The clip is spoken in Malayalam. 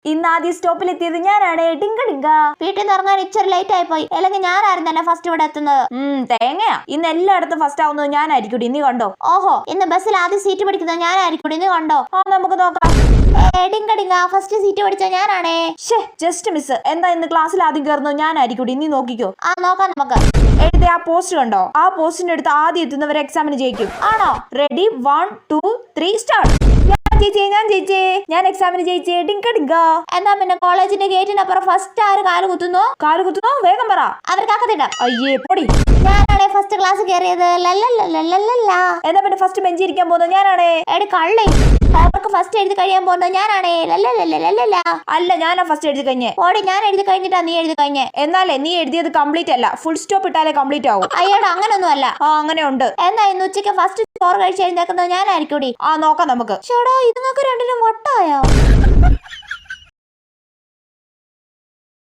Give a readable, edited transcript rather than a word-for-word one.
ഇന്ന് ആദ്യ സ്റ്റോപ്പിൽ എത്തിയത് ഞാനാണ്. ഡിങ്ക ഡിങ്ക. വീട്ടിൽ നിന്ന് ഇറങ്ങാൻ ഇച്ചിരി ലേറ്റ് ആയി പോയി. അല്ലെങ്കിൽ ഞാനായിരുന്നു ഫസ്റ്റ് ഇവിടെ എത്തുന്നത്. തേങ്ങയാ. ഇന്ന് എല്ലായിടത്തും ഫസ്റ്റ് ആവുന്നത് ഞാനായിരിക്കും. ഇനി കണ്ടോ? ഓഹോ, ഇന്ന് ബസ്സിൽ ആദ്യം സീറ്റ് പിടിക്കുന്നത് ഞാനായിരിക്കും. ഇനി കണ്ടോ? നമുക്ക് നോക്കാം. ഡിങ്ക ഡിങ്ക, ഫസ്റ്റ് സീറ്റ് പിടിച്ച ഞാനാണേ. Just miss. എന്താ ഇന്ന് ക്ലാസ്സിൽ ആദ്യം കയറുന്നത് ഞാനായിരിക്കും. ഇനി നോക്കിക്കോ. നോക്കാം നമുക്ക്. എഴുതി ആ പോസ്റ്റ് കണ്ടോ? ആ പോസ്റ്റിന്റെ അടുത്ത് ആദ്യം എത്തുന്നവരെ എക്സാമിന് ജയിക്കും. ആണോ? Ready 1 2 3 start. ഞാൻ ജയിച്ചേ. ഞാൻ എക്സാമിന് ജയിച്ചേ. ഡിങ്ക ഡിങ്ക. എന്നാ പിന്നെ കോളേജിന്റെ ഗേറ്റിനപ്പുറം ഫസ്റ്റ് ആര് കാല് കുത്തുന്നു? വേഗം പറ. അവർക്കാക്കത്തില്ല. അയ്യേ പൊടി. ഞാനാണേ ഫസ്റ്റ് ക്ലാസ് കയറിയത്. എന്നാ പിന്നെ ഫസ്റ്റ് ബെഞ്ച് ഇരിക്കാൻ പോകുന്നത് ഞാനാണേ. എടി കള്ളി, അവർക്ക് ഫസ്റ്റ് എഴുതി കഴിയാൻ പോകുന്നത് ഞാനാണേ. അല്ല, ഞാനാ ഫസ്റ്റ് എഴുതി കഴിഞ്ഞേ. ഓടി, ഞാൻ എഴുതി കഴിഞ്ഞിട്ടാ നീ എഴുതി കഴിഞ്ഞേ. എന്നാലേ നീ എഴുതിയത് കംപ്ലീറ്റ് അല്ല. ഫുൾ സ്റ്റോപ്പ് ഇട്ടാലേ കംപ്ലീറ്റ് ആവും. അയ്യോടാ, അങ്ങനൊന്നും അല്ല. അങ്ങനെ ഉണ്ട്. എന്നാ ഇന്ന് ഉച്ചയ്ക്ക് ഫസ്റ്റ് ചോറ് കഴിച്ച് എഴുന്നേക്കുന്നത് ഞാനായിരിക്കും. നോക്കാം നമുക്ക്. ചേടാ, ഇതുങ്ങൾക്ക് രണ്ടിനും വട്ടായോ?